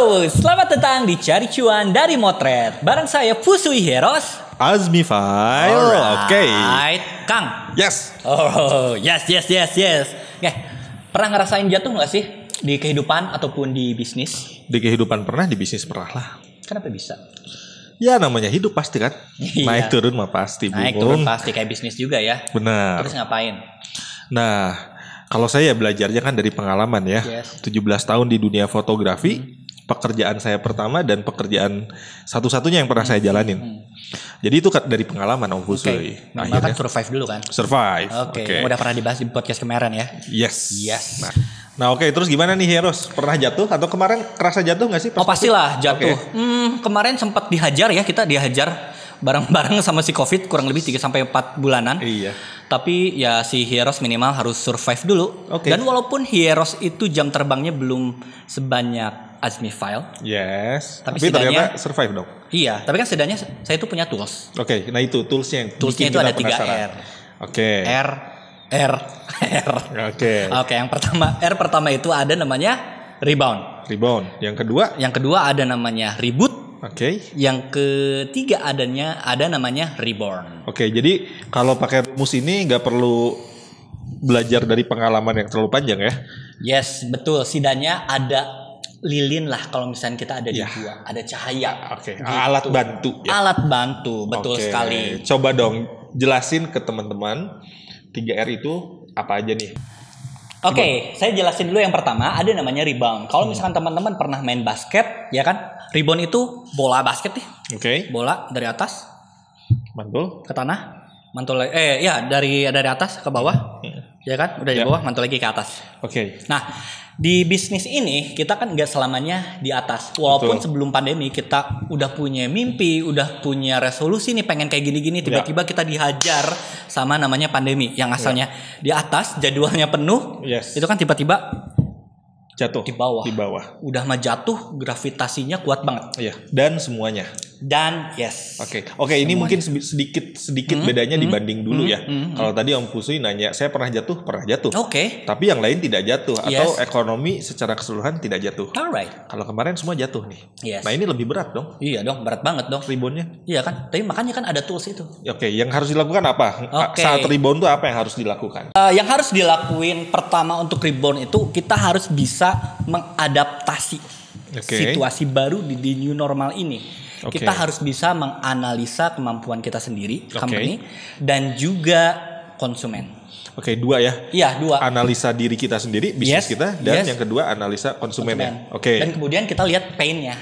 Selamat datang di Cari Cuan dari Motret. Bareng saya Fusui Heros. Azmi File. Oke. Kang. Yes. Oh, yes. Pernah ngerasain jatuh nggak sih di kehidupan ataupun di bisnis? Di kehidupan pernah, di bisnis pernah lah. Kenapa bisa? Ya namanya hidup pasti kan. Iya. Naik turun mah pasti. Naik turun pasti kayak bisnis juga ya. Benar. Terus ngapain? Nah, kalau saya belajarnya kan dari pengalaman ya. Yes. 17 tahun di dunia fotografi. Pekerjaan saya pertama dan pekerjaan satu-satunya yang pernah saya jalanin. Jadi itu dari pengalaman Om Fusui. Nah, kan survive dulu kan? Survive. Oke. Udah pernah dibahas di podcast kemarin ya? Yes. Nah, oke, terus gimana nih Heros? Pernah jatuh atau kemarin kerasa jatuh gak sih? pastilah jatuh. Kemarin sempat dihajar ya, kita dihajar bareng-bareng sama si Covid kurang lebih 3-4 bulanan. Iya. Tapi ya si Heroes minimal harus survive dulu. Oke. Dan walaupun Heroes itu jam terbangnya belum sebanyak Azmi File. Yes. Tapi ternyata survive dong. Iya, tapi kan setidaknya saya itu punya tools. Oke, nah itu toolsnya yang Toolsnya itu ada 3 R. Oke. R. Oke. Oke, yang pertama itu ada namanya rebound. Yang kedua ada namanya reboot. Oke. Yang ketiga ada namanya reborn. Oke, jadi kalau pakai rumus ini nggak perlu belajar dari pengalaman yang terlalu panjang ya? Yes, betul. Setidaknya ada lilin lah kalau misalnya kita ada di gua, ada cahaya. Oke. Gitu. Alat bantu. Ya? Alat bantu, betul sekali. Coba dong jelasin ke teman-teman 3R itu apa aja nih? Oke, saya jelasin dulu yang pertama, ada namanya rebound. Kalau misalkan teman-teman pernah main basket, ya kan? Rebound itu bola basket nih. Oke. Bola dari atas Mantul ke tanah, mantul dari atas ke bawah. Ya kan? Udah di bawah, mantul lagi ke atas. Oke. Nah, di bisnis ini kita kan nggak selamanya di atas. Walaupun sebelum pandemi kita udah punya mimpi, udah punya resolusi nih pengen kayak gini-gini, tiba-tiba kita dihajar sama namanya pandemi yang asalnya di atas, jadwalnya penuh. Yes. Itu kan tiba-tiba jatuh di bawah. Udah mah jatuh, gravitasinya kuat banget. Iya, dan semuanya. Dan yes. Oke, ini mungkin sedikit bedanya dibanding dulu ya. Kalau tadi Om Fusui nanya, saya pernah jatuh. Oke. Tapi yang lain tidak jatuh atau ekonomi secara keseluruhan tidak jatuh. Alright. Kalau kemarin semua jatuh nih. Yes. Nah, ini lebih berat dong. Iya dong, berat banget dong. Reboundnya. Iya kan? Tapi makanya kan ada tools itu. Oke, yang harus dilakukan apa? Saat rebound tuh apa yang harus dilakukan? Yang harus dilakuin pertama untuk rebound itu kita harus bisa mengadaptasi situasi baru di new normal ini. Kita harus bisa menganalisa kemampuan kita sendiri, company, dan juga konsumen. Oke, 2 ya? Iya, 2. Analisa diri kita sendiri, bisnis kita, dan yang kedua analisa konsumennya. Oke. Dan kemudian kita lihat pain-nya.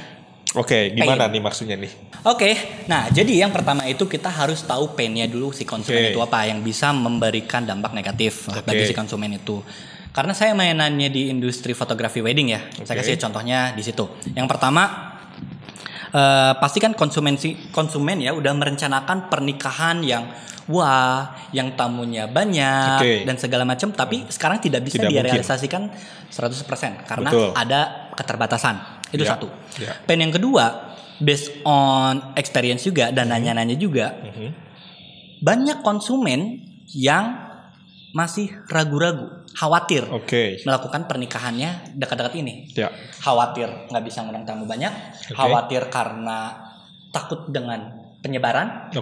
Oke, gimana nih maksudnya nih? Oke, nah jadi yang pertama itu kita harus tahu pain-nya dulu si konsumen itu apa yang bisa memberikan dampak negatif bagi si konsumen itu. Karena saya mainannya di industri fotografi wedding ya, saya kasih contohnya di situ. Yang pertama, pasti kan konsumen ya udah merencanakan pernikahan yang yang tamunya banyak dan segala macam, tapi sekarang tidak bisa direalisasikan 100% karena ada keterbatasan. Itu satu. Pain yang kedua, based on experience juga dan nanya-nanya juga, banyak konsumen yang masih ragu-ragu, khawatir melakukan pernikahannya dekat-dekat ini. Khawatir nggak bisa ngundang tamu banyak, khawatir karena takut dengan penyebaran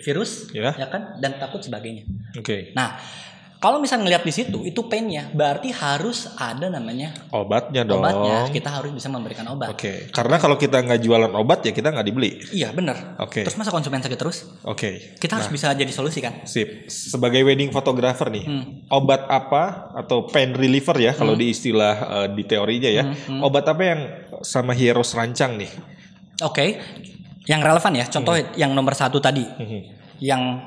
virus, ya kan, dan takut sebagainya. Nah, kalau misalnya ngelihat di situ, itu pain-nya, berarti harus ada namanya obatnya dong. Kita harus bisa memberikan obat. Karena kalau kita nggak jualan obat ya kita nggak dibeli. Iya benar. Terus masa konsumen sakit terus? Kita harus bisa jadi solusi kan? Sip. Sebagai wedding photographer nih, obat apa atau pain reliever ya kalau di istilah di teorinya ya, obat apa yang sama Heroes rancang nih? Yang relevan ya, contoh yang nomor 1 tadi, yang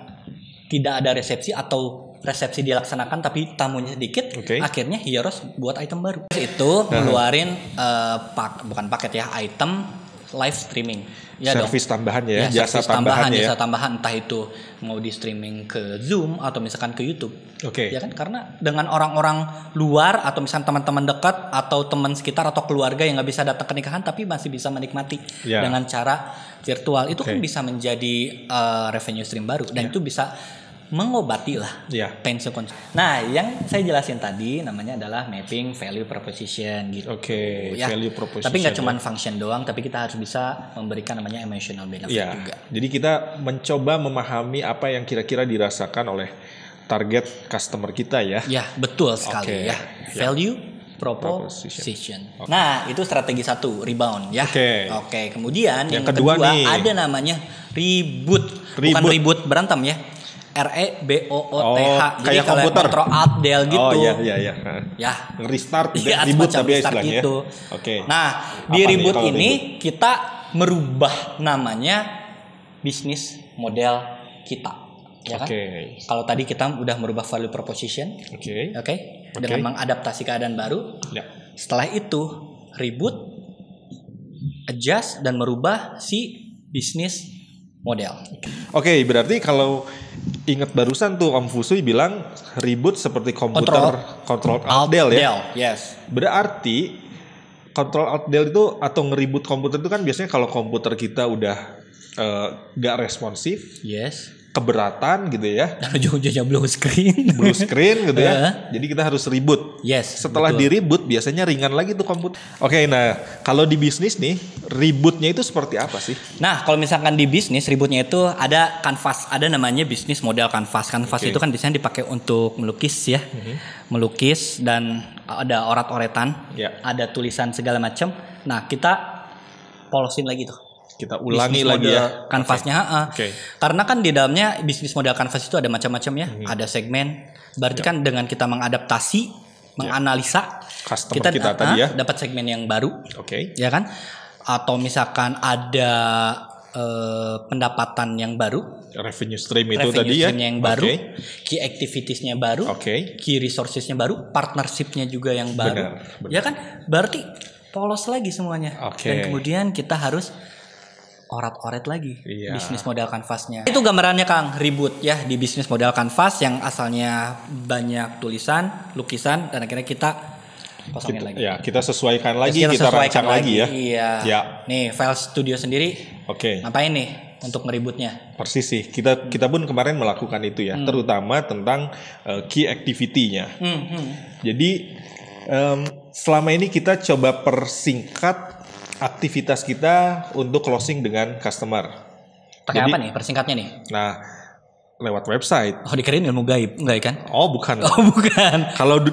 tidak ada resepsi atau resepsi dilaksanakan tapi tamunya sedikit, akhirnya Heroes buat item baru. Itu ngeluarin bukan paket ya, item live streaming. Service tambahan ya, jasa tambahan ya. Jasa tambahan, entah itu mau di streaming ke Zoom atau misalkan ke YouTube. Ya kan, karena dengan orang-orang luar atau misalkan teman-teman dekat atau teman sekitar atau keluarga yang nggak bisa datang ke nikahan tapi masih bisa menikmati dengan cara virtual, itu kan bisa menjadi revenue stream baru dan itu bisa mengobati lah pain konsumen. Nah, yang saya jelasin tadi namanya adalah mapping value proposition gitu. Value proposition. Tapi nggak cuma function doang, tapi kita harus bisa memberikan namanya emotional benefit juga. Jadi kita mencoba memahami apa yang kira-kira dirasakan oleh target customer kita ya. Ya, betul sekali ya. Value proposition. Nah, itu strategi 1, rebound ya. Kemudian yang kedua nih, ada namanya reboot. Bukan reboot berantem ya. REBOOTH. Jadi kayak komputer. Control Alt Del gitu. Ya. Restart reboot tapi istilahnya. Gitu. Nah, di reboot ini kita merubah namanya bisnis model kita. Ya kan? Kalau tadi kita udah merubah value proposition. Dengan mengadaptasi keadaan baru. Setelah itu reboot, adjust dan merubah si bisnis model. Berarti kalau ingat barusan tuh Om Fusui bilang reboot seperti komputer Control Alt Del ya. Yes. Berarti Control Alt Del itu atau nge-reboot komputer itu kan biasanya kalau komputer kita udah gak responsif. Keberatan gitu ya. Dan ujung-ujungnya blue screen gitu ya. Jadi kita harus reboot. Setelah di reboot biasanya ringan lagi tuh komputer. Nah kalau di bisnis nih rebootnya itu seperti apa sih? Nah kalau misalkan di bisnis rebootnya itu ada kanvas, ada namanya bisnis model kanvas. Kanvas itu kan biasanya dipakai untuk melukis ya, melukis dan ada orat-oretan, ada tulisan segala macam. Nah kita polosin lagi tuh. Kita ulangi lagi ya kanvasnya. Karena kan di dalamnya bisnis model kanvas itu ada macam-macam ya. Ada segmen. Berarti kan dengan kita mengadaptasi, menganalisa customer kita tadi ya, dapat segmen yang baru. Ya kan? Atau misalkan ada pendapatan yang baru, revenue stream itu tadi ya, yang baru, key activitiesnya baru, key resourcesnya baru, partnershipnya juga yang baru. Ya kan? Berarti polos lagi semuanya. Dan kemudian kita harus orat-oret lagi bisnis model kanvasnya. Itu gambarannya Kang, reboot ya di bisnis model kanvas yang asalnya banyak tulisan, lukisan dan akhirnya kita kosongin lagi. Kita sesuaikan lagi, kita rancang lagi ya. Nih file studio sendiri. Ngapain nih untuk ngeributnya? Persis sih. Kita pun kemarin melakukan itu ya, terutama tentang key activity-nya. Jadi selama ini kita coba persingkat aktivitas kita untuk closing dengan customer. Pakai apa nih persingkatnya nih? Nah, lewat website. Dikirain ilmu gaib, enggak kan? Bukan. Bukan.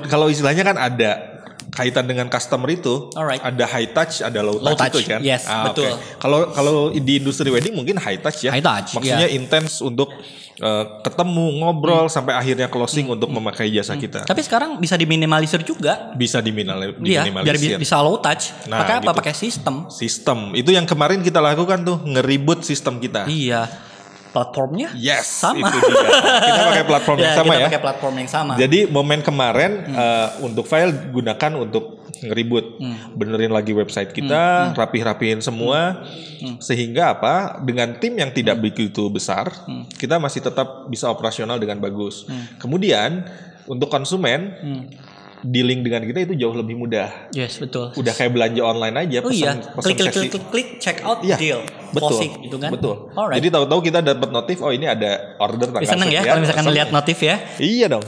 Kalau istilahnya kan ada kaitan dengan customer itu, ada high touch, ada low touch itu kan? Yes, betul. Kalau di industri wedding mungkin high touch ya. High touch. Maksudnya intens untuk ketemu, ngobrol sampai akhirnya closing untuk memakai jasa kita. Tapi sekarang bisa diminimalisir juga. Bisa diminimalisir. Biar bisa low touch. Pakai apa? Gitu. Pakai sistem. Sistem. Itu yang kemarin kita lakukan tuh, nge-reboot sistem kita. Platformnya sama. Itu dia. Kita pakai platform yang sama kita pakai platform yang sama. Jadi momen kemarin untuk file gunakan untuk nge-reboot. Benerin lagi website kita, rapih-rapihin semua. Sehingga apa? Dengan tim yang tidak begitu besar, kita masih tetap bisa operasional dengan bagus. Kemudian untuk konsumen dealing dengan kita itu jauh lebih mudah. Yes, betul. Udah kayak belanja online aja, klik check out deal. Betul. Gitu kan? Betul. Jadi tahu-tahu kita dapat notif, ini ada order tanggal sekian. Seneng ya kalau misalkan lihat notif ya. Iya dong.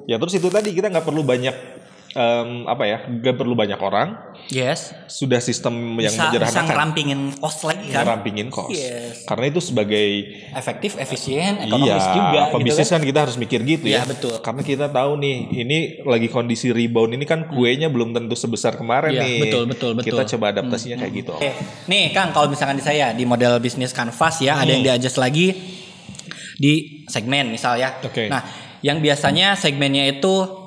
Ya terus itu tadi kita nggak perlu banyak nggak perlu banyak orang. Sudah sistem yang menyederhanakan. Bisa ngerampingin cost lagi kan. Ngerampingin cost. Karena itu sebagai efektif, efisien, ekonomis juga. Pebisnis kan kita harus mikir gitu ya. Betul. Karena kita tahu nih, ini lagi kondisi rebound ini kan kuenya belum tentu sebesar kemarin nih. Betul. Kita coba adaptasinya kayak gitu. Nih Kang, kalau misalkan di saya di model bisnis kanvas ya, ada yang di-adjust lagi di segmen misal ya. Nah, yang biasanya segmennya itu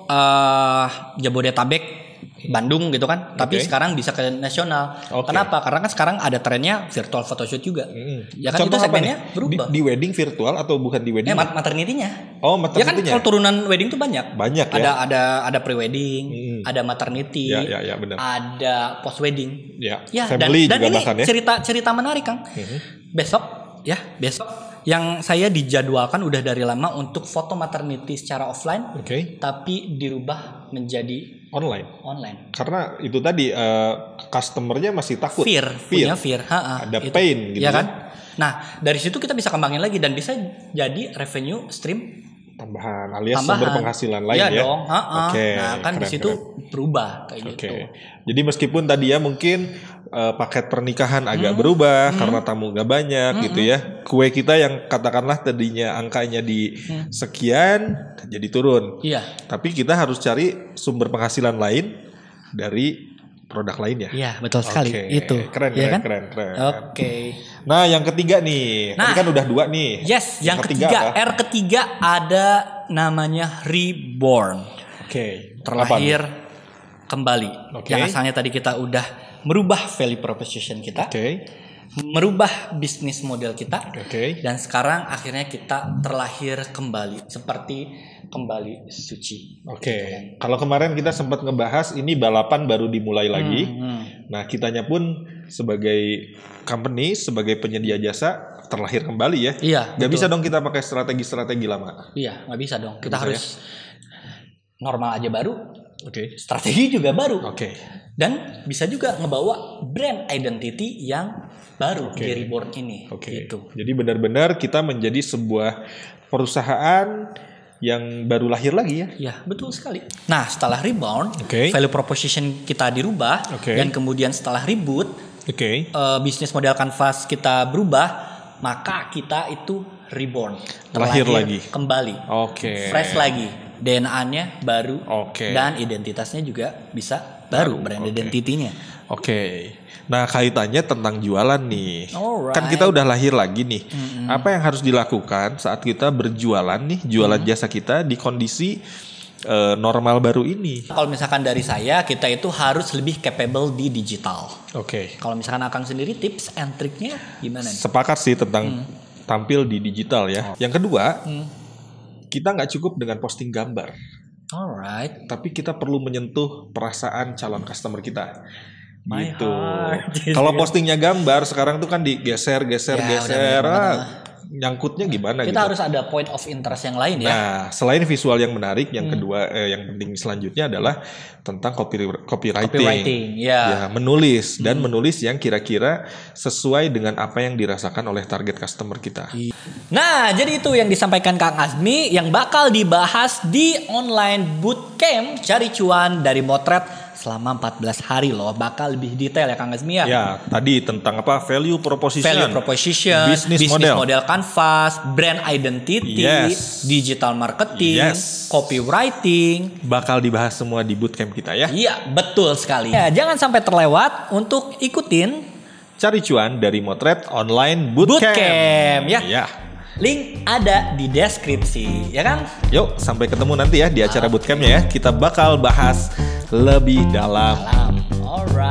Jabodetabek, Bandung gitu kan, tapi sekarang bisa ke nasional. Kenapa? Karena kan sekarang ada trennya virtual photoshoot juga. Ya kan. Contoh itu segmennya berubah. Di wedding virtual atau bukan di wedding? Maternity-nya. Maternity-nya. Ya kan kalau turunan wedding tuh banyak. Banyak ya. Ada pre-wedding, ada maternity, benar. ada post wedding. Family dan juga ini bahkan ya. cerita menarik Kang. Besok yang saya dijadwalkan udah dari lama untuk foto maternity secara offline, tapi dirubah menjadi online. Karena itu tadi customernya masih takut, punya fear, ada pain gitu ya kan. Nah dari situ kita bisa kembangin lagi dan bisa jadi revenue stream tambahan alias sumber penghasilan lain ya. Ya dong. Nah kan di situ berubah kayak gitu. Jadi meskipun tadi ya mungkin paket pernikahan agak berubah karena tamu gak banyak gitu ya. Kue kita yang katakanlah tadinya angkanya di sekian jadi turun. Iya. Tapi kita harus cari sumber penghasilan lain dari produk lain ya. Iya, betul sekali. Itu. Keren. Oke. Nah, yang ketiga nih. Tadi kan udah 2 nih. Yes, yang ketiga R ketiga ada namanya reborn. Terlahir kembali. Yang asalnya tadi kita udah merubah value proposition kita. Merubah bisnis model kita. Dan sekarang akhirnya kita terlahir kembali seperti kembali suci. Kalau kemarin kita sempat ngebahas ini balapan baru dimulai lagi. Nah, kitanya pun sebagai company, sebagai penyedia jasa terlahir kembali ya. Iya. Gak bisa dong kita pakai strategi-strategi lama. Iya, nggak bisa dong. Kita harus normal aja baru. Strategi juga baru. Dan bisa juga ngebawa brand identity yang baru di Reborn ini. Gitu. Jadi benar-benar kita menjadi sebuah perusahaan yang baru lahir lagi ya. Iya, betul sekali. Nah, setelah Reborn, value proposition kita dirubah dan kemudian setelah reboot, bisnis model Canvas kita berubah, maka kita itu reborn, lahir lagi, kembali, fresh lagi, DNA-nya baru, dan identitasnya juga bisa baru, brand identity-nya. Nah, kaitannya tentang jualan nih. Kan kita udah lahir lagi nih. Apa yang harus dilakukan saat kita berjualan nih, jualan jasa kita di kondisi normal baru ini? Kalau misalkan dari saya, kita itu harus lebih capable di digital. Kalau misalkan Akang sendiri, tips and triknya gimana nih? Sepakat sih tentang tampil di digital ya. Yang kedua, kita nggak cukup dengan posting gambar. Tapi kita perlu menyentuh perasaan calon customer kita. Gitu. Kalau postingnya gambar sekarang tuh kan digeser, nyangkutnya gimana? Kita harus ada point of interest yang lain ya. Nah, selain visual yang menarik, yang kedua, yang penting selanjutnya adalah tentang copywriting. Ya, menulis dan menulis yang kira-kira sesuai dengan apa yang dirasakan oleh target customer kita. Nah, jadi itu yang disampaikan Kang Azmi yang bakal dibahas di online bootcamp Cari Cuan dari Motret selama 14 hari loh. Bakal lebih detail ya Kang Azmi ya. Ya, tadi tentang apa? Value proposition, business model Canvas, brand identity, digital marketing, copywriting. Bakal dibahas semua di bootcamp kita ya. Iya, betul sekali. Ya, jangan sampai terlewat untuk ikutin Cari Cuan dari Motret Online Bootcamp. Ya. Link ada di deskripsi, ya kan? Yuk, sampai ketemu nanti ya di acara bootcampnya ya. Kita bakal bahas lebih dalam. Alright.